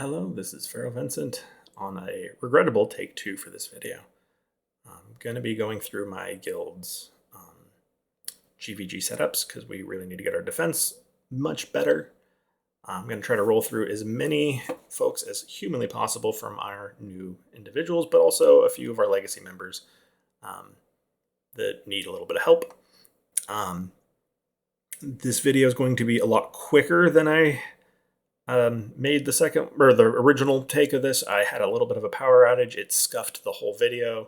Hello, this is Pharaoh Vincent on a regrettable take two for this video. I'm going to be going through my guild's GVG setups because we really need to get our defense much better. I'm going to try to roll through as many folks as humanly possible from our new individuals, but also a few of our legacy members that need a little bit of help. This video is going to be a lot quicker than I made the second or the original take of this. I had a little bit of a power outage. It scuffed the whole video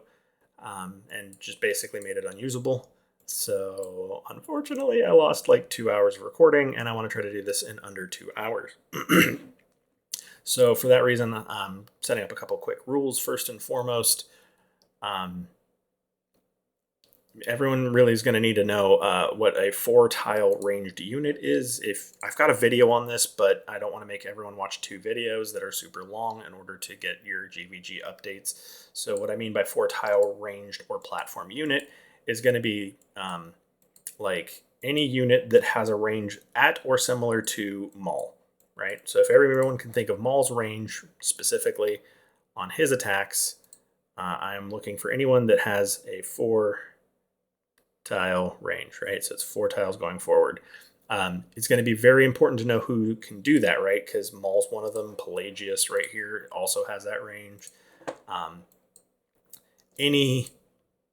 and just basically made it unusable. So unfortunately, I lost like 2 hours of recording, and I want to try to do this in under 2 hours. So for that reason, I'm setting up a couple quick rules. First and foremost, everyone really is going to need to know what a 4-tile ranged unit is. If I've got a video on this, but I don't want to make everyone watch 2 videos that are super long in order to get your GVG updates. So what I mean by 4-tile ranged or platform unit is going to be like any unit that has a range at or similar to Maul, right? So if everyone can think of Maul's range specifically on his attacks, I'm looking for anyone that has a 4-tile range, right? So it's 4 tiles going forward. It's going to be very important to know who can do that, right? Because Maul's one of them. Pelagius right here also has that range. Any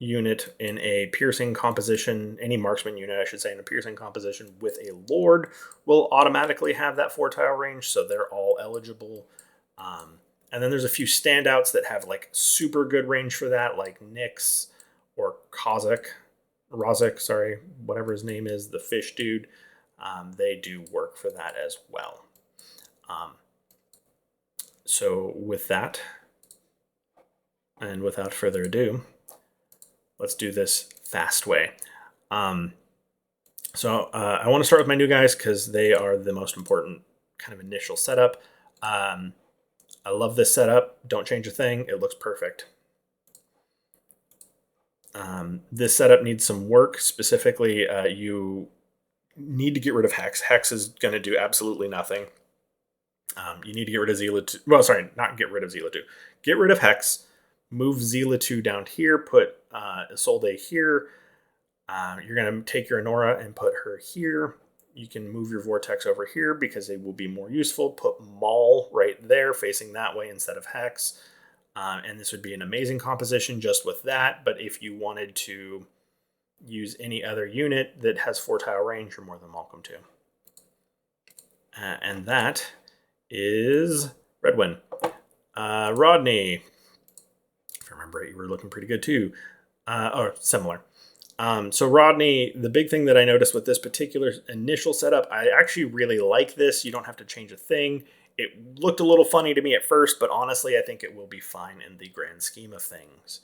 unit in a piercing composition, any marksman unit, I should say, in a piercing composition with a Lord will automatically have that 4-tile range, so they're all eligible. And then there's a few standouts that have like super good range for that, like Nyx or Rozek, sorry, whatever his name is, the fish dude. They do work for that as well. So with that, and without further ado, let's do this fast way. I want to start with my new guys because they are the most important kind of initial setup. I love this setup. Don't change a thing. It looks perfect. This setup needs some work. Specifically, you need to get rid of Hex. Hex is going to do absolutely nothing. You need to get rid of Zila 2. Well, sorry, not get rid of Zila 2. Get rid of Hex. Move Zila 2 down here. Put Isolde here. You're going to take your Anora and put her here. You can move your Vortex over here because it will be more useful. Put Maul right there, facing that way instead of Hex. And this would be an amazing composition just with that. But if you wanted to use any other unit that has 4-tile range, you're more than welcome to. And that is Redwin. Rodney. If I remember it, you were looking pretty good too. Or similar. So Rodney, the big thing that I noticed with this particular initial setup, I actually really like this. You don't have to change a thing. It looked a little funny to me at first, but honestly, I think it will be fine in the grand scheme of things.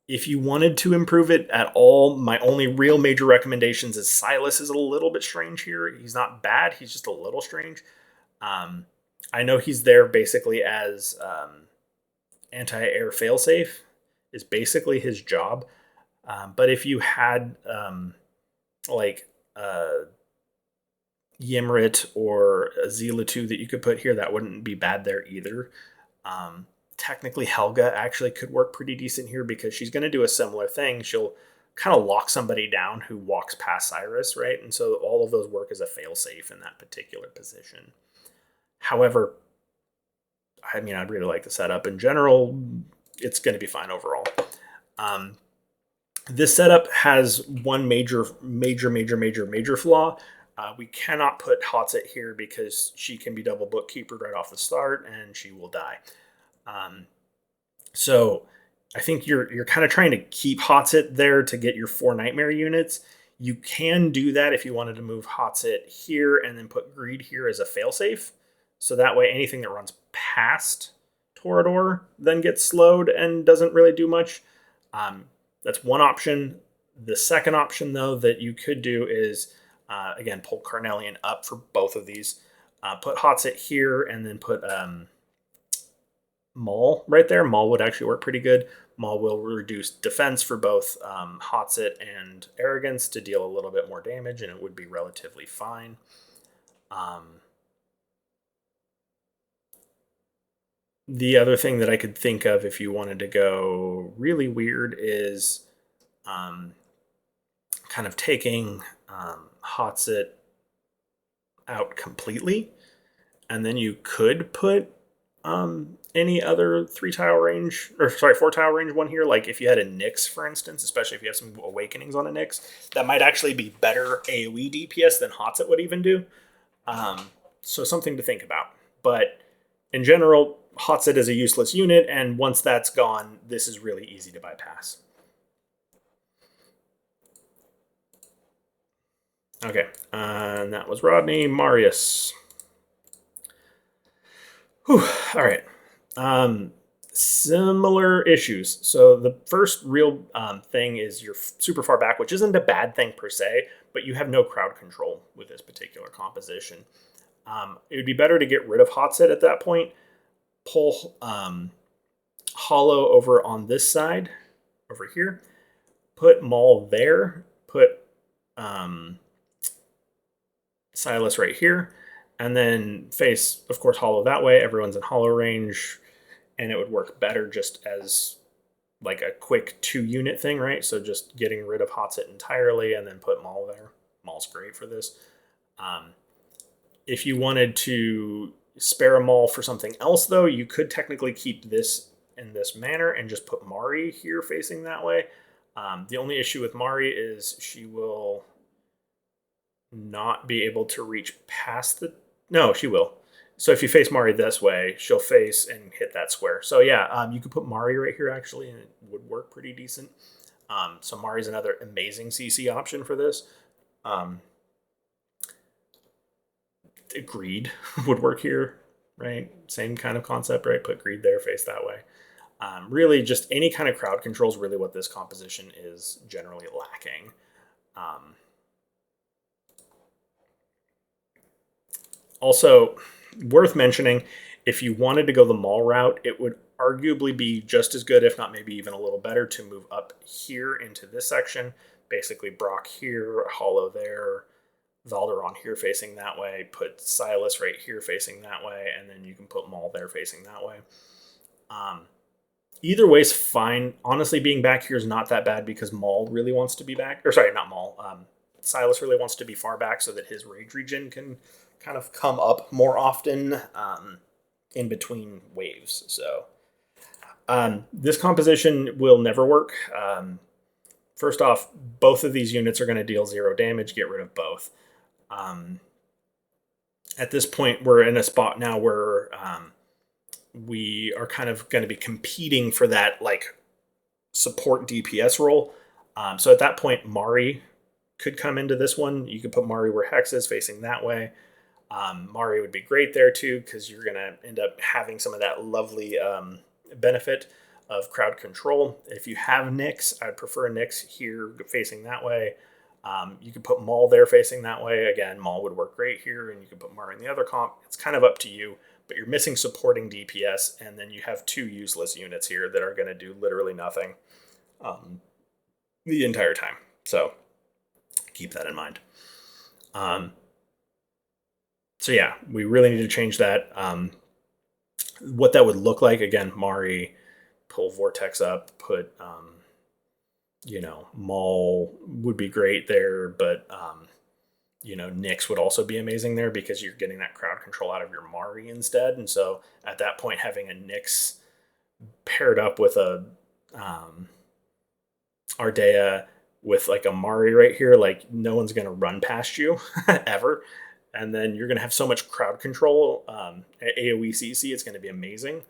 If you wanted to improve it at all, my only real major recommendations is Silas is a little bit strange here. He's not bad. He's just a little strange. I know he's there basically as anti-air failsafe is basically his job. But if you had Ymrit or Zila 2 that you could put here, that wouldn't be bad there either. Technically, Helga actually could work pretty decent here because she's going to do a similar thing. She'll kind of lock somebody down who walks past Cyrus, right? And so all of those work as a failsafe in that particular position. However, I mean, I'd really like the setup. In general, it's going to be fine overall. This setup has one major flaw. We cannot put Hotset here because she can be double bookkeeper right off the start and she will die. So I think you're kind of trying to keep Hotset there to get your 4 Nightmare units. You can do that if you wanted to move Hotset here and then put Greed here as a failsafe. So that way anything that runs past Torador then gets slowed and doesn't really do much. That's one option. The second option, though, that you could do is, again, pull Carnelian up for both of these. Put Hotset here and then put Maul right there. Maul would actually work pretty good. Maul will reduce defense for both Hotset and Arrogance to deal a little bit more damage, and it would be relatively fine. The other thing that I could think of if you wanted to go really weird is um, kind of taking Hotsit out completely, and then you could put any other 3 tile range, or sorry, 4 tile range one here. Like if you had a Nyx, for instance, especially if you have some Awakenings on a Nyx, that might actually be better AoE DPS than Hotsit would even do. So something to think about. But in general, Hotsit is a useless unit, and once that's gone, this is really easy to bypass. Okay, and that was Rodney. Marius. Whew, all right. Similar issues. So the first real thing is you're super far back, which isn't a bad thing per se, but you have no crowd control with this particular composition. It would be better to get rid of Hotset at that point. Pull Hollow over on this side, over here. Put Maul there. Put Silas right here. And then face, of course, Hollow that way. Everyone's in Hollow range. And it would work better just as like a quick 2-unit thing, right? So just getting rid of Hotsit entirely and then put Maul there. Maul's great for this. If you wanted to spare a Maul for something else, though, you could technically keep this in this manner and just put Mari here facing that way. The only issue with Mari is she will not be able to reach past the... No, she will. So if you face Mari this way, she'll face and hit that square. So yeah, you could put Mari right here actually, and it would work pretty decent. So Mari's another amazing CC option for this. Greed would work here, right? Same kind of concept, right? Put Greed there, face that way. Really, just any kind of crowd control is really what this composition is generally lacking. Also, worth mentioning, if you wanted to go the Maul route, it would arguably be just as good, if not maybe even a little better, to move up here into this section. Basically, Brock here, Hollow there, Valderon here facing that way, put Silas right here facing that way, and then you can put Maul there facing that way. Either way's fine. Honestly, being back here is not that bad because Maul really wants to be back. Or sorry, not Maul. Silas really wants to be far back so that his rage regen can kind of come up more often in between waves. So this composition will never work. First off, both of these units are going to deal 0 damage. Get rid of both. At this point, we're in a spot now where we are kind of going to be competing for that like support DPS role. So at that point, Mari could come into this one. You could put Mari where Hex is, facing that way. Mari would be great there too, because you're going to end up having some of that lovely benefit of crowd control. If you have Nyx, I'd prefer a Nyx here facing that way. You could put Maul there facing that way. Again, Maul would work great here, and you could put Mari in the other comp. It's kind of up to you, but you're missing supporting DPS, and then you have 2 useless units here that are going to do literally nothing the entire time. So keep that in mind. So yeah, we really need to change that. What that would look like, again, Mari, pull Vortex up, put, Maul would be great there, but, Nyx would also be amazing there because you're getting that crowd control out of your Mari instead. And so at that point, having a Nyx paired up with a Ardea with like a Mari right here, like no one's going to run past you ever. And then you're going to have so much crowd control at AoE CC, it's going to be amazing.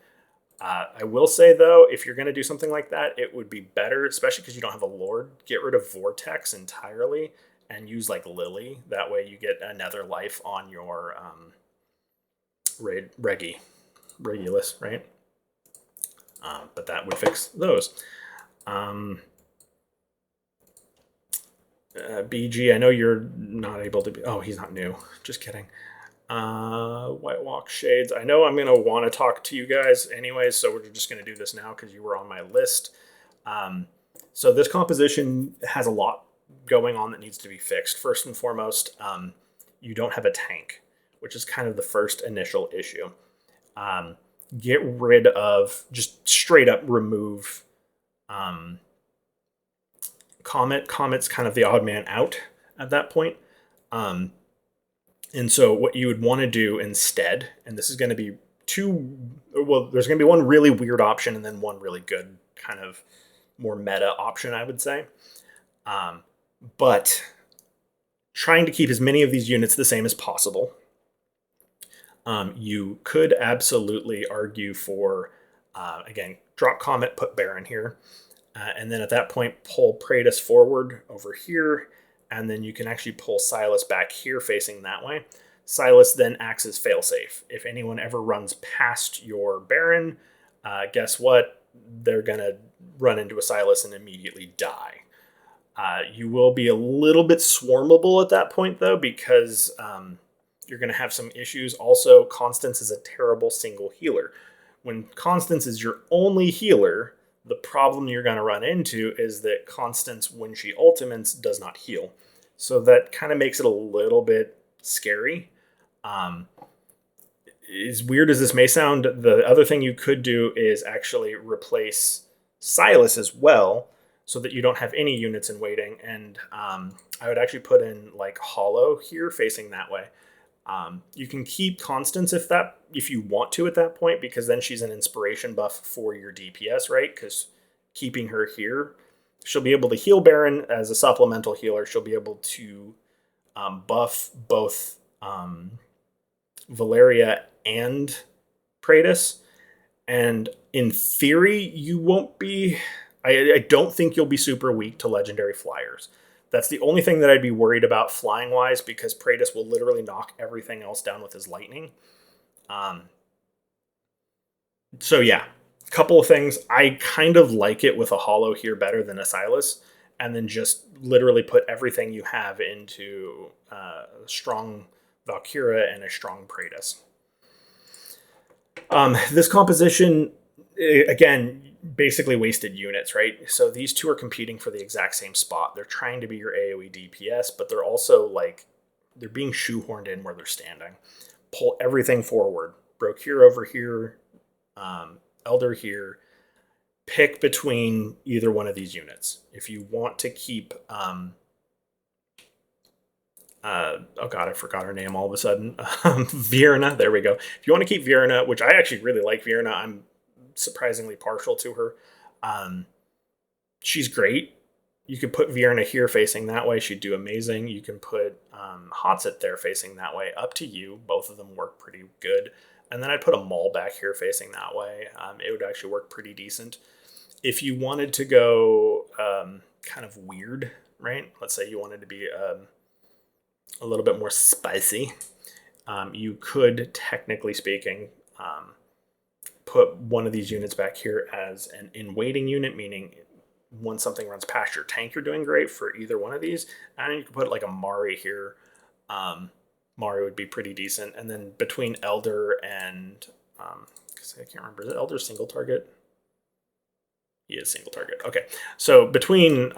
I will say, though, if you're going to do something like that, it would be better, especially because you don't have a Lord, get rid of Vortex entirely and use like Lily. That way you get another life on your Regulus, right? But that would fix those. BG, I know you're not able to be... Oh, he's not new. Just kidding. White Walk Shades. I know I'm going to want to talk to you guys anyways, so we're just going to do this now because you were on my list. So this composition has a lot going on that needs to be fixed. First and foremost, you don't have a tank, which is kind of the first initial issue. get rid of, just straight up remove Comet. Comet's kind of the odd man out at that point. Um, and so what you would want to do instead, and this is going to be there's going to be one really weird option and then one really good kind of more meta option, I would say. But trying to keep as many of these units the same as possible. You could absolutely argue for, again, drop Comet, put Baron here. And then at that point, pull Praetus forward over here. And then you can actually pull Silas back here facing that way. Silas then acts as failsafe. If anyone ever runs past your Baron, guess what? They're going to run into a Silas and immediately die. You will be a little bit swarmable at that point, though, because you're going to have some issues. Also, Constance is a terrible single healer. When Constance is your only healer, the problem you're going to run into is that Constance, when she ultimates, does not heal. So that kind of makes it a little bit scary. As weird as this may sound, the other thing you could do is actually replace Silas as well, so that you don't have any units in waiting. And I would actually put in like Hollow here facing that way. You can keep Constance if you want to at that point, because then she's an inspiration buff for your DPS, right? Because keeping her here, she'll be able to heal Baron as a supplemental healer. She'll be able to buff both Valeria and Praetus. And in theory, you won't be... I don't think you'll be super weak to legendary flyers. That's the only thing that I'd be worried about flying-wise, because Praetus will literally knock everything else down with his lightning. So yeah, a couple of things. I kind of like it with a Hollow here better than a Silas, and then just literally put everything you have into a strong Valkyria and a strong Praetus. This composition, again, basically wasted units, right? So these two are competing for the exact same spot. They're trying to be your AoE DPS, but they're also they're being shoehorned in where they're standing. Pull everything forward. Brocure over here, Elder here. Pick between either one of these units. If you want to keep, oh god, I forgot her name all of a sudden. Virna, there we go. If you want to keep Virna, which I actually really like Virna, I'm surprisingly partial to her. She's great. You could put Virna here facing that way. She'd do amazing. You can put Hotset there facing that way. Up to you. Both of them work pretty good. And then I'd put a Maul back here facing that way. It would actually work pretty decent. If you wanted to go kind of weird, right? Let's say you wanted to be a little bit more spicy. You could, technically speaking, put one of these units back here as an in-waiting unit, meaning when something runs past your tank, you're doing great for either one of these. And you could put like a Mari here. Mari would be pretty decent. And then between Elder and, I can't remember, is it Elder single target? He is single target. Okay. So between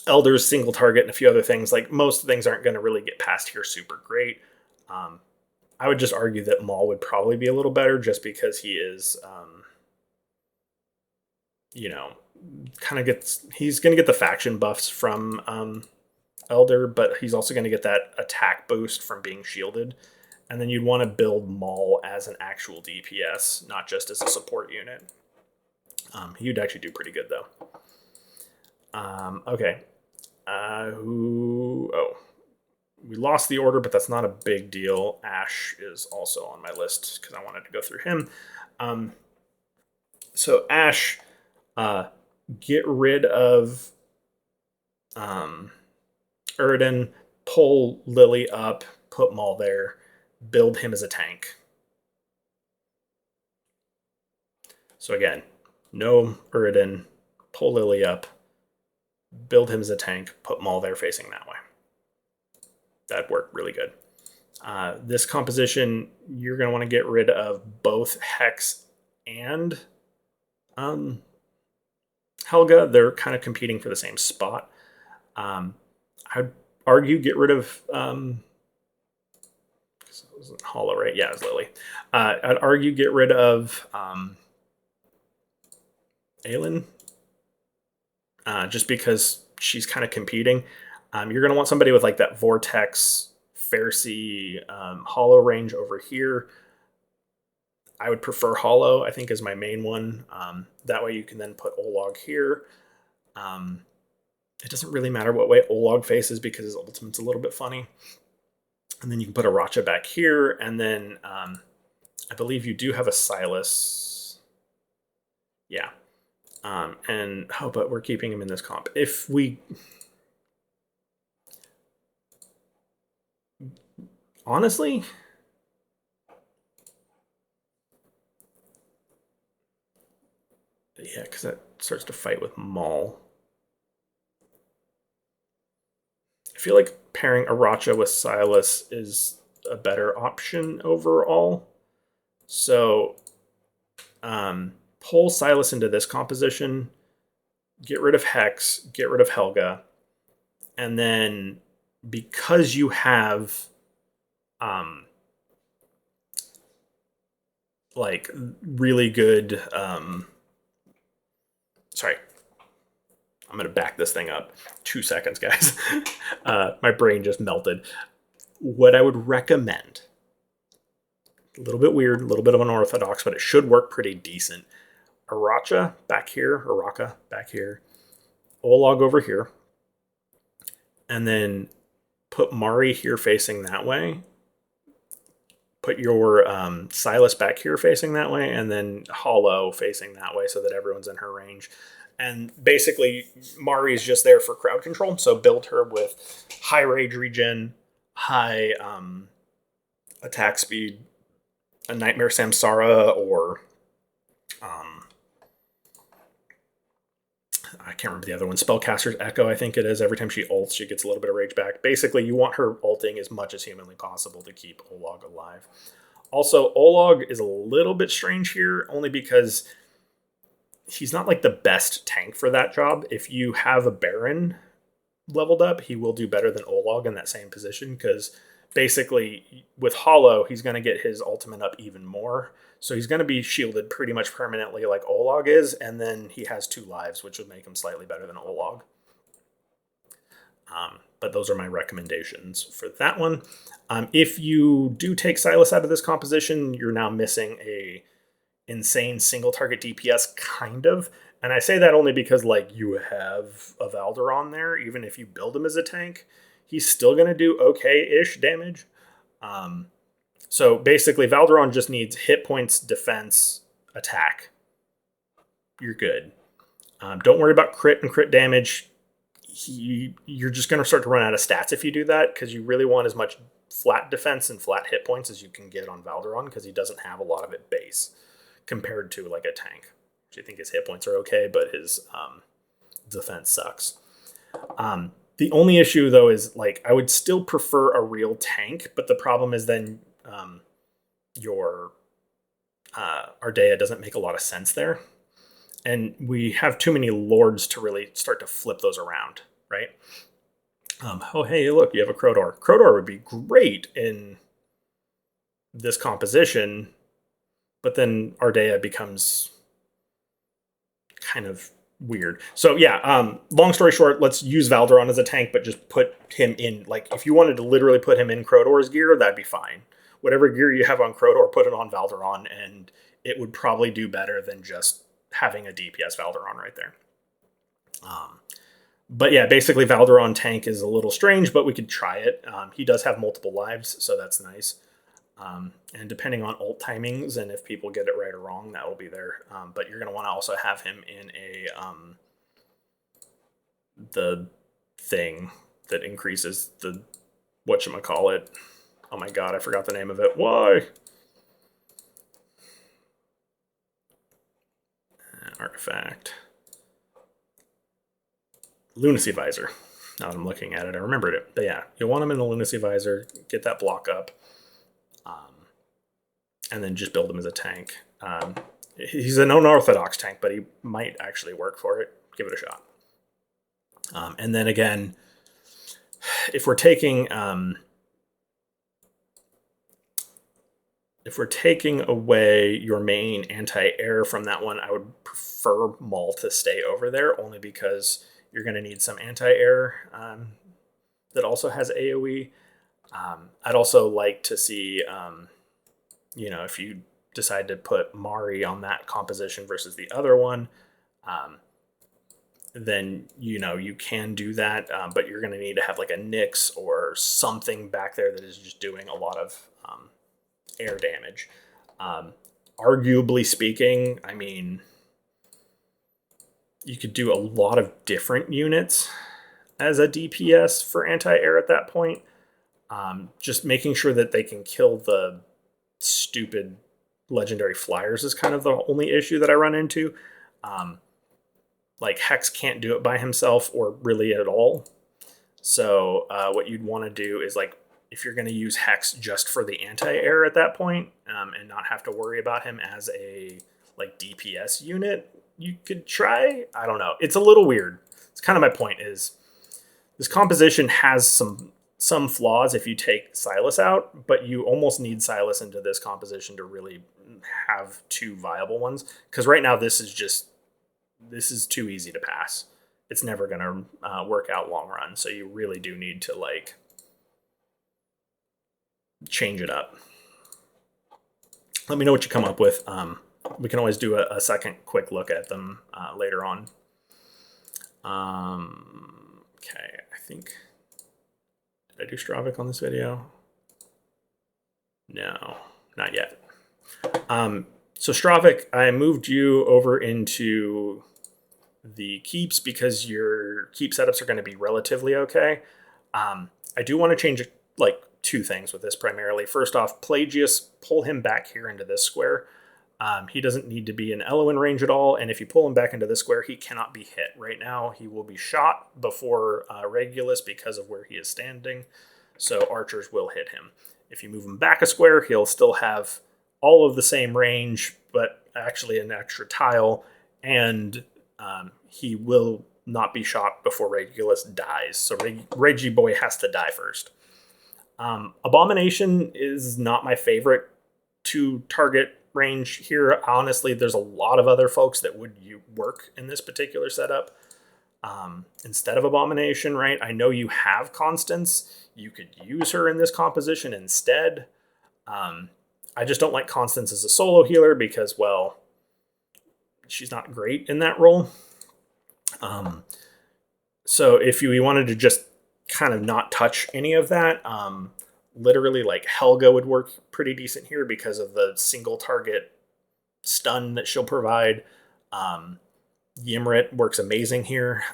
Elder's single target and a few other things, like most things aren't going to really get past here super great. I would just argue that Maul would probably be a little better just because he is, he's going to get the faction buffs from Elder, but he's also going to get that attack boost from being shielded. And then you'd want to build Maul as an actual DPS, not just as a support unit. He'd actually do pretty good, though. Okay. We lost the order, but that's not a big deal. Ash is also on my list because I wanted to go through him. So Ash, get rid of Erden, pull Lily up, put Maul there, build him as a tank. So again, no Erden, pull Lily up, build him as a tank, put Maul there facing that way. That'd work really good. This composition, you're going to want to get rid of both Hex and Helga. They're kind of competing for the same spot. I'd argue get rid of It wasn't Hollow, right? Yeah, it was Lily. I'd argue get rid of Aelin, just because she's kind of competing. You're going to want somebody with like that Vortex, Pharisee, Hollow range over here. I would prefer Hollow, I think, is my main one. That way you can then put Olog here. It doesn't really matter what way Olog faces because his ultimate's a little bit funny. And then you can put a Racha back here. And then I believe you do have a Silas. Yeah. But we're keeping him in this comp. If we... Honestly... Yeah, because that starts to fight with Maul. I feel like pairing Aracha with Silas is a better option overall. So pull Silas into this composition, get rid of Hex, get rid of Helga, and then because you have like really good sorry, I'm going to back this thing up. 2 seconds, guys. My brain just melted. What I would recommend, a little bit weird, a little bit of unorthodox, but it should work pretty decent. Aracha back here, Araka back here, Olog over here, and then put Mari here facing that way. Put your Silas back here facing that way, and then Hollow facing that way so that everyone's in her range. And basically, Mari's just there for crowd control, so build her with high rage regen, high attack speed, a Nightmare Samsara, or I can't remember the other one, Spellcaster's Echo, I think it is. Every time she ults, she gets a little bit of rage back. Basically, you want her ulting as much as humanly possible to keep Olog alive. Also, Olog is a little bit strange here, only because he's not like the best tank for that job. If you have a Baron leveled up, he will do better than Olog in that same position, because basically with Hollow, he's going to get his ultimate up even more. So he's going to be shielded pretty much permanently like Olog is, and then he has 2 lives, which would make him slightly better than Olog. But those are my recommendations for that one. If you do take Silas out of this composition, you're now missing a insane single target DPS, kind of. And I say that only because like you have a Valderon there. Even if you build him as a tank, he's still going to do okay-ish damage. So basically, Valderon just needs hit points, defense, attack. You're good. Don't worry about crit and crit damage. You're just going to start to run out of stats if you do that, because you really want as much flat defense and flat hit points as you can get on Valderon, because he doesn't have a lot of it base compared to like a tank. I think his hit points are okay, but his defense sucks. The only issue though is like I would still prefer a real tank, but the problem is then your Ardea doesn't make a lot of sense there. And we have too many lords to really start to flip those around, right? Oh, hey, look, you have a Crowdor. Crowdor would be great in this composition, but then Ardea becomes kind of weird. So yeah, long story short, let's use Valderon as a tank, but just put him in, like, if you wanted to literally put him in Crowdor's gear, that'd be fine. Whatever gear you have on Crowdor, put it on Valderon, and it would probably do better than just having a DPS Valderon right there. But yeah, basically Valderon tank is a little strange, but we could try it. He does have multiple lives, so that's nice. And depending on ult timings and if people get it right or wrong, that will be there. But you're going to want to also have him in a the thing that increases the whatchamacallit. Oh my god, I forgot the name of it. Why? Artifact. Lunacy Visor. Now that I'm looking at it, I remembered it. But yeah, you want him in the Lunacy Visor, get that block up, and then just build him as a tank. He's an unorthodox tank, but he might actually work for it. Give it a shot. And then again, if we're taking if we're taking away your main anti-air from that one, I would prefer Maul to stay over there, only because you're going to need some anti-air that also has AoE. I'd also like to see, if you decide to put Mari on that composition versus the other one, um, then you can do that, but you're going to need to have like a Nyx or something back there that is just doing a lot of air damage. Um, Arguably speaking, I mean, you could do a lot of different units as a DPS for anti-air at that point. Just making sure that they can kill the stupid legendary flyers is kind of the only issue that I run into. Um, like Hex can't do it by himself or really at all. So what you'd want to do is, like, if you're going to use Hex just for the anti-air at that point, and not have to worry about him as a like DPS unit, you could try. I don't know. It's a little weird. It's kind of my point is this composition has some flaws if you take Silas out, but you almost need Silas into this composition to really have two viable ones. Because right now this is too easy to pass. It's never going to work out long run. So you really do need to like change it up. Let me know what you come up with. We can always do a second quick look at them later on. Okay, I think, did I do Stravik on this video? No, not yet. So Stravik, I moved you over into the keeps because your keep setups are going to be relatively okay. I do want to change like two things with this primarily. First off, Pelagius, pull him back here into this square. He doesn't need to be in Eloin range at all, and if you pull him back into this square, he cannot be hit. Right now, he will be shot before Regulus because of where he is standing, so archers will hit him. If you move him back a square, he'll still have all of the same range, but actually an extra tile, and he will not be shot before Regulus dies. So Reggie Boy has to die first. Abomination is not my favorite to target range here. Honestly, there's a lot of other folks that would work in this particular setup instead of Abomination, right? I know you have Constance. You could use her in this composition instead. I just don't like Constance as a solo healer because, well, she's not great in that role. So if you wanted to just kind of not touch any of that, literally like Helga would work pretty decent here because of the single target stun that she'll provide. Ymrit works amazing here.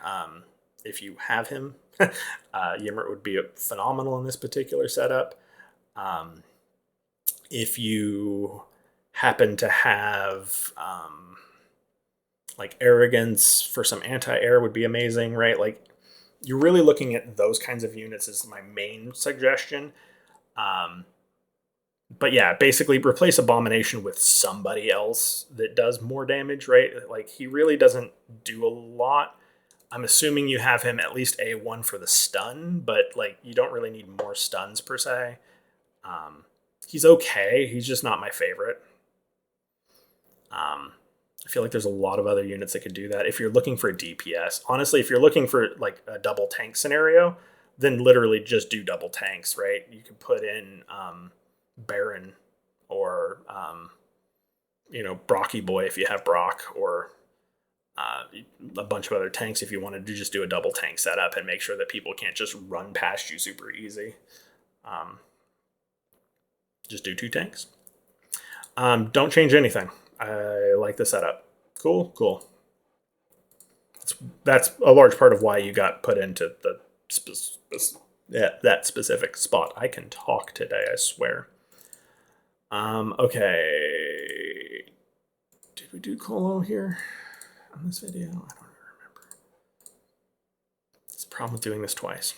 If you have him, Ymrit would be phenomenal in this particular setup. If you happen to have like Arrogance for some anti-air would be amazing, right? Like, you're really looking at those kinds of units as my main suggestion. But yeah, basically replace Abomination with somebody else that does more damage, right? Like, he really doesn't do a lot. I'm assuming you have him at least A1 for the stun, but like, you don't really need more stuns per se. He's okay. He's just not my favorite. I feel like there's a lot of other units that could do that. If you're looking for a DPS, honestly, if you're looking for like a double tank scenario, then literally just do double tanks, right? You could put in Baron or Brocky Boy if you have Brock, or a bunch of other tanks if you wanted to just do a double tank setup and make sure that people can't just run past you super easy. Just do 2 tanks. Don't change anything. I like the setup. Cool. That's a large part of why you got put into the that specific spot. I can talk today, I swear. Okay. Did we do Colo here on this video? I don't remember. It's a problem with doing this twice.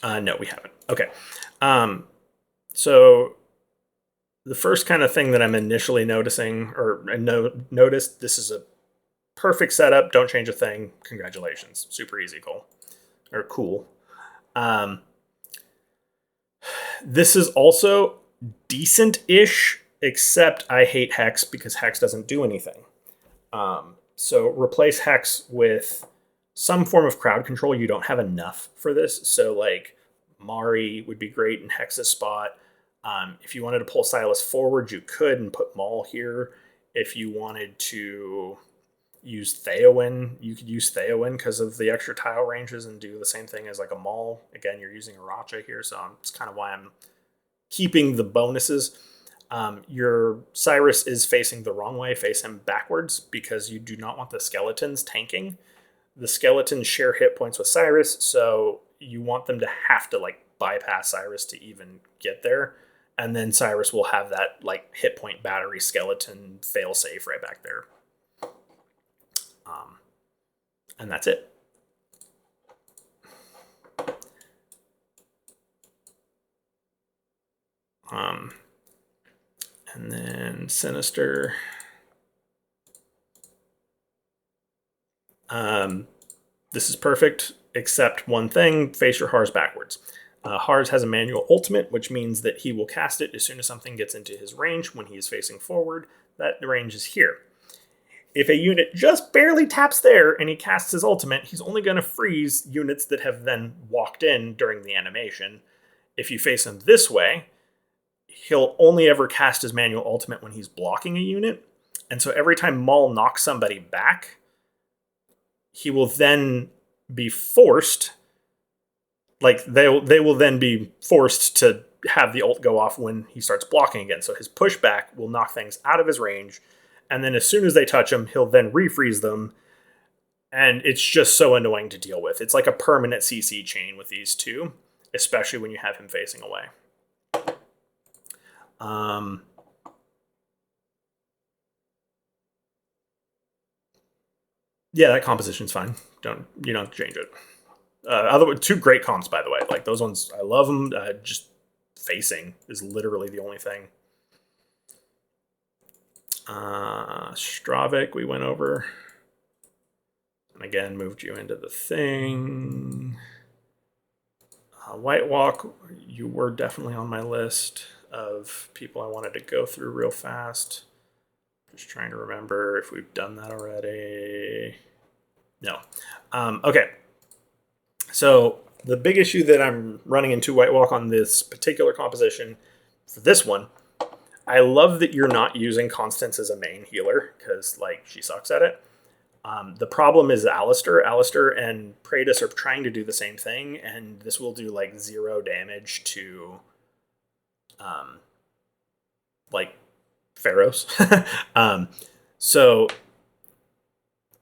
No, we haven't. Okay. So the first kind of thing that I'm initially noticing, or noticed, this is a perfect setup. Don't change a thing. Congratulations. Super easy goal. Or cool. This is also decent-ish, except I hate Hex because Hex doesn't do anything. So replace Hex with some form of crowd control. You don't have enough for this. So like Mari would be great in Hex's spot. If you wanted to pull Silas forward, you could and put Maul here. If you wanted to use Theowen, you could use Theowen because of the extra tile ranges and do the same thing as like a Maul. Again, you're using a Racha here, so it's kind of why I'm keeping the bonuses. Your Cyrus is facing the wrong way. Face him backwards because you do not want the skeletons tanking. The skeletons share hit points with Cyrus, so you want them to have to like bypass Cyrus to even get there. And then Cyrus will have that like hit point battery skeleton fail safe right back there. And that's it. And then Sinister. This is perfect, except one thing, face your Hars backwards. Hars has a manual ultimate, which means that he will cast it as soon as something gets into his range when he is facing forward. That range is here. If a unit just barely taps there and he casts his ultimate, he's only going to freeze units that have then walked in during the animation. If you face him this way, he'll only ever cast his manual ultimate when he's blocking a unit. And so every time Maul knocks somebody back, he will then be forced, like they will then be forced to have the ult go off when he starts blocking again. So his pushback will knock things out of his range, and then as soon as they touch him, he'll then refreeze them, and it's just so annoying to deal with. It's like a permanent CC chain with these two, especially when you have him facing away. Yeah, that composition's fine. You don't change it. Other two great comps, by the way. Like those ones, I love them. Just facing is literally the only thing. Stravik, we went over, and again moved you into the thing. White Walk, you were definitely on my list of people I wanted to go through real fast. Just trying to remember if we've done that already. No. Okay. So the big issue that I'm running into White Walk on this particular composition for this one, I love that you're not using Constance as a main healer because like she sucks at it. The problem is Alistair. Alistair and Praetus are trying to do the same thing, and this will do like 0 damage to like Pharaohs. So,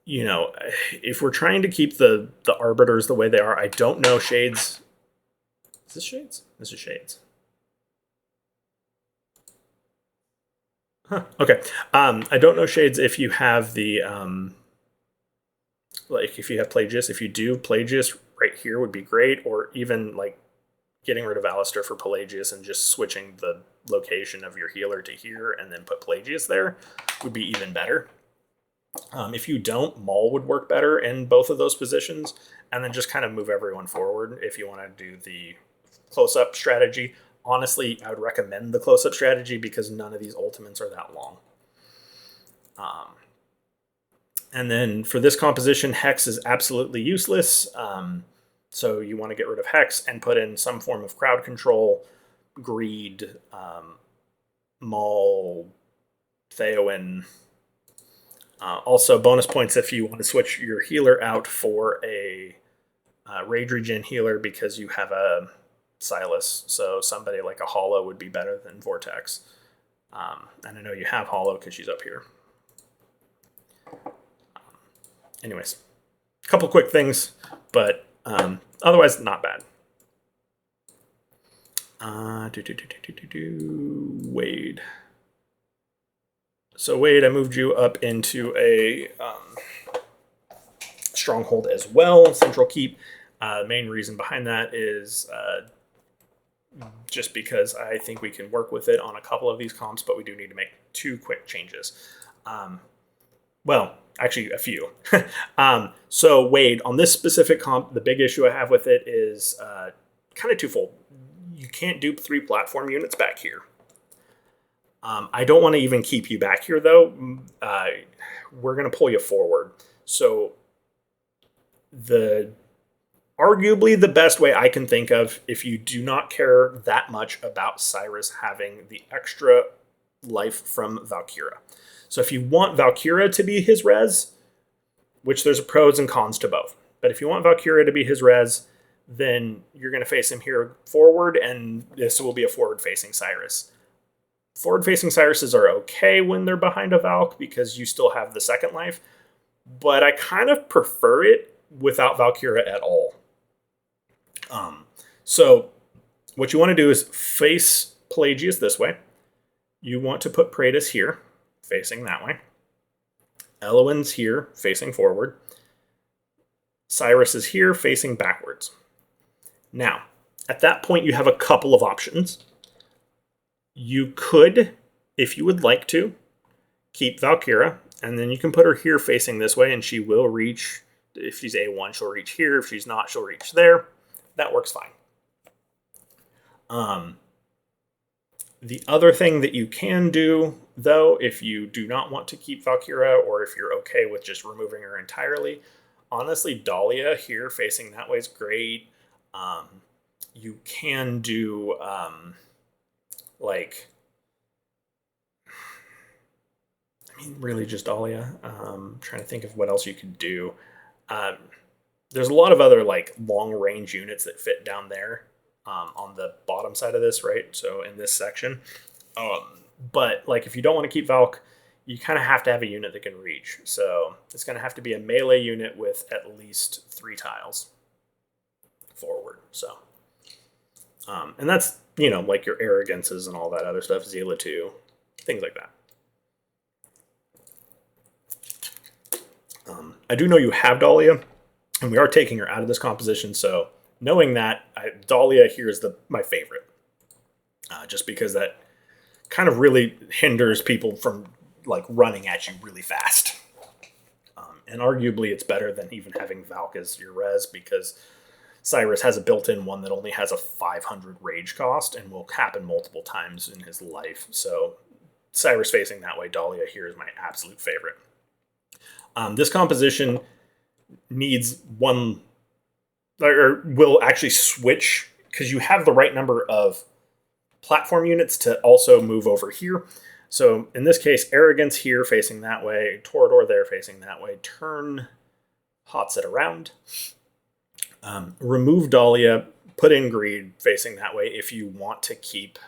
you know, if we're trying to keep the Arbiters the way they are, I don't know Shades. Is this Shades? This is Shades. Huh, okay. I don't know Shades if you have the like if you have Plagius. If you do, Plagius right here would be great, or even like getting rid of Alistair for Pelagius and just switching the location of your healer to here and then put Pelagius there would be even better. If you don't, Maul would work better in both of those positions, and then just kind of move everyone forward if you want to do the close-up strategy. Honestly, I would recommend the close-up strategy because none of these ultimates are that long. And then for this composition, Hex is absolutely useless. So you want to get rid of Hex and put in some form of crowd control, Greed, Maul, Theowen. Also, bonus points if you want to switch your healer out for a Rage Regen healer because you have a Silas. So somebody like a Hollow would be better than Vortex. And I know you have Hollow because she's up here. Anyways, a couple quick things, but otherwise not bad. Wade. So Wade, I moved you up into a stronghold as well, Central Keep. The main reason behind that is just because I think we can work with it on a couple of these comps, but we do need to make 2 quick changes. Well, actually a few. So Wade, on this specific comp, the big issue I have with it is kind of twofold. you can't dupe 3 platform units back here. I don't want to even keep you back here, though. We're going to pull you forward. So arguably the best way I can think of, if you do not care that much about Cyrus having the extra life from Valkyra. So if you want Valkyra to be his res, which there's pros and cons to both, but if you want Valkyra to be his res, then you're going to face him here forward, and this will be a forward-facing Cyrus. Forward-facing Cyruses are okay when they're behind a Valk because you still have the second life, but I kind of prefer it without Valkyra at all. So what you want to do is face Pelagius this way. You want to put Praetus here, facing that way. Eloin's here, facing forward. Cyrus is here, facing backwards. Now, at that point, you have a couple of options. You could, if you would like to, keep Valkyra, and then you can put her here facing this way, and she will reach. If she's A1, she'll reach here. If she's not, she'll reach there. That works fine. The other thing that you can do, though, if you do not want to keep Valkyra, or if you're okay with just removing her entirely, honestly, Dahlia here facing that way is great. You can do, really just Dahlia. Trying to think of what else you could do. There's a lot of other, long-range units that fit down there. On the bottom side of this, right? So in this section. But if you don't want to keep Valk, you kind of have to have a unit that can reach. So it's going to have to be a melee unit with at least 3 tiles forward. So, and that's, your arrogances and all that other stuff, Zeala 2, things like that. I do know you have Dahlia, and we are taking her out of this composition, so knowing that, Dahlia here is my favorite. Just because that kind of really hinders people from running at you really fast. And arguably it's better than even having Valk as your res, because Cyrus has a built-in one that only has a 500 rage cost and will happen multiple times in his life. So Cyrus facing that way, Dahlia here is my absolute favorite. This composition needs one, or will actually switch, because you have the right number of platform units to also move over here. So in this case, Arrogance here facing that way, Torador there facing that way. Turn Hotset around. Remove Dahlia, put in Greed facing that way if you want to keep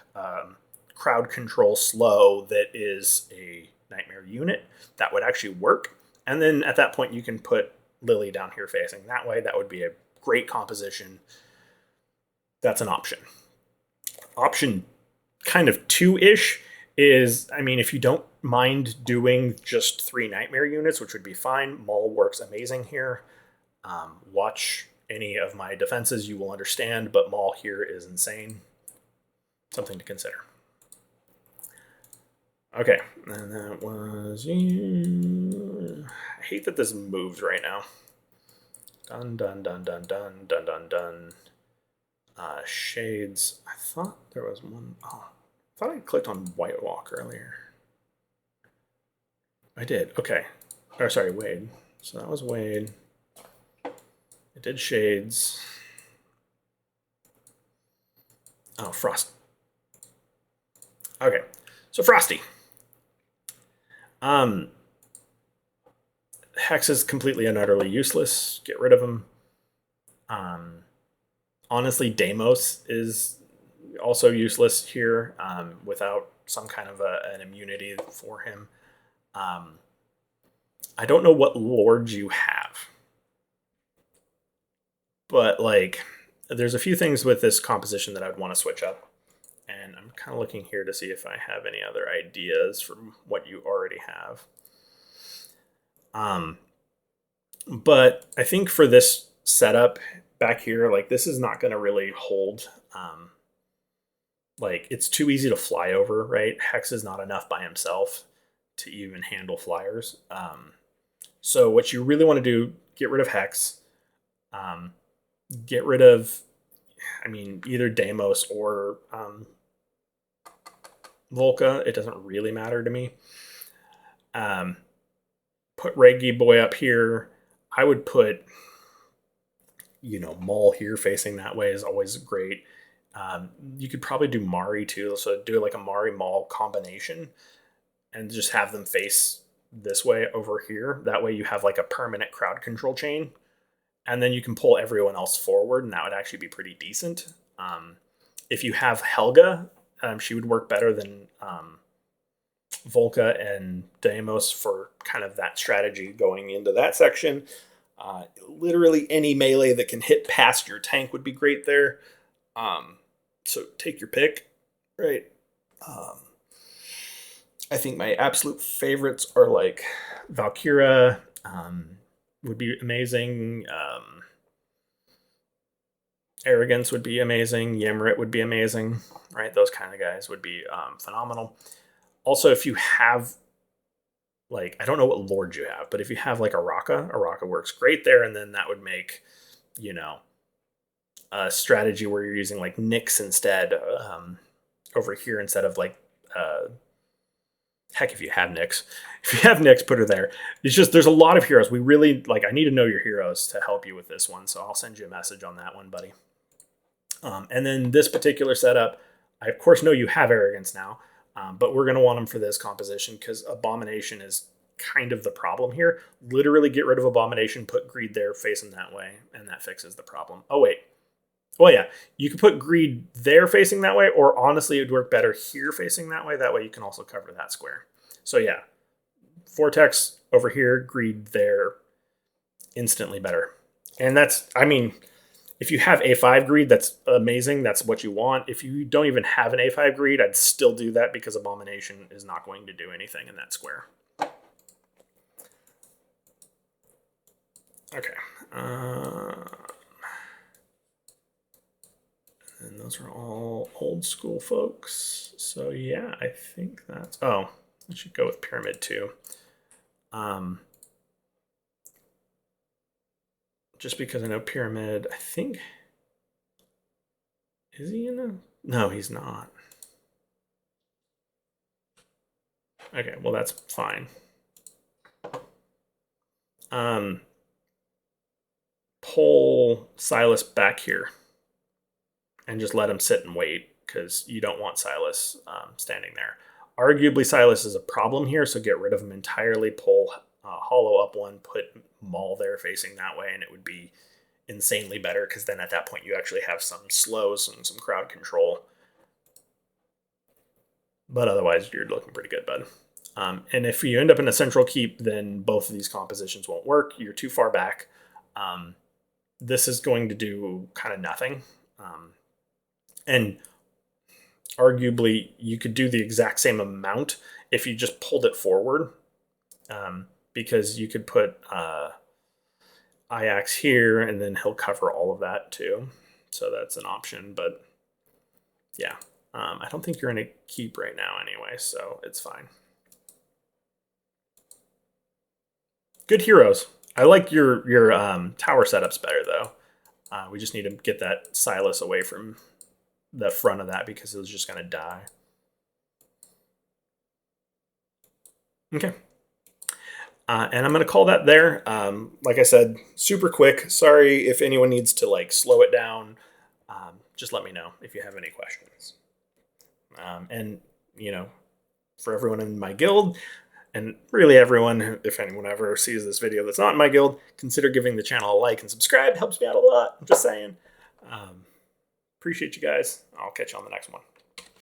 crowd control slow that is a Nightmare unit. That would actually work. And then at that point you can put Lily down here facing that way. That would be a great composition. That's an option. Option kind of 2-ish is, if you don't mind doing just 3 Nightmare units, which would be fine, Maul works amazing here. Watch any of my defenses, you will understand, but Maul here is insane. Something to consider. Okay, and that was you. I hate that this moves right now. Dun, dun, dun, dun, dun, dun, dun, dun. Shades. I thought there was one. Oh, I thought I clicked on White Walk earlier. I did. Okay. Or sorry, Wade. So that was Wade. It did Shades. Oh, Frost. Okay. So Frosty. Hex is completely and utterly useless. Get rid of him. Honestly, Deimos is also useless here without some kind of an immunity for him. I don't know what lords you have, but there's a few things with this composition that I'd want to switch up. And I'm kind of looking here to see if I have any other ideas from what you already have. But I think for this setup back here, this is not going to really hold. It's too easy to fly over, right? Hex is not enough by himself to even handle flyers. So what you really want to do, get rid of Hex. Get rid of... I mean, either Deimos or Volca. It doesn't really matter to me. Put Reggie Boy up here. I would put, Maul here facing that way is always great. You could probably do Mari too. So do like a Mari Maul combination and just have them face this way over here. That way you have like a permanent crowd control chain. And then you can pull everyone else forward, and that would actually be pretty decent. If you have Helga, she would work better than Volca and Deimos for kind of that strategy going into that section. Literally any melee that can hit past your tank would be great there. So take your pick, right? I think my absolute favorites are like Valkyra, would be amazing. Arrogance would be amazing. Yamrit would be amazing, right? Those kind of guys would be phenomenal. Also, if you have, like, I don't know what Lord you have, but if you have like Araka works great there, and then that would make, a strategy where you're using like Nyx instead over here instead of like heck, if you have Nyx, put her there. It's just, there's a lot of heroes. We really, like, I need to know your heroes to help you with this one. So I'll send you a message on that one, buddy. And then this particular setup, I of course know you have Arrogance now, but we're going to want them for this composition because Abomination is kind of the problem here. Literally get rid of Abomination, put Greed there, face him that way, and that fixes the problem. Oh, wait. Well, yeah, you could put Greed there facing that way, or honestly, it would work better here facing that way. That way you can also cover that square. So yeah, Vortex over here, Greed there, instantly better. And that's, I mean, if you have A5 Greed, that's amazing. That's what you want. If you don't even have an A5 Greed, I'd still do that because Abomination is not going to do anything in that square. Okay. And those are all old school folks. So yeah, I think that's, I should go with Pyramid too. Just because I know Pyramid, I think, is he in a, no, he's not. Okay, well that's fine. Pull Silas back here and just let him sit and wait because you don't want Silas standing there. Arguably, Silas is a problem here, so get rid of him entirely. Pull Hollow up one, put Maul there facing that way, and it would be insanely better because then at that point you actually have some slows and some crowd control. But otherwise, you're looking pretty good, bud. And if you end up in a central keep, then both of these compositions won't work. You're too far back. This is going to do kind of nothing. And arguably, you could do the exact same amount if you just pulled it forward. Because you could put Ajax here, and then he'll cover all of that too. So that's an option. But yeah, I don't think you're in a keep right now anyway, so it's fine. Good heroes. I like your tower setups better, though. We just need to get that Silas away from the front of that because it was just going to die. Okay. And I'm going to call that there. Like I said, super quick. Sorry if anyone needs to like slow it down. Just let me know if you have any questions. And, for everyone in my guild, and really everyone, if anyone ever sees this video that's not in my guild, consider giving the channel a like and subscribe. It helps me out a lot. I'm just saying. Appreciate you guys. I'll catch you on the next one.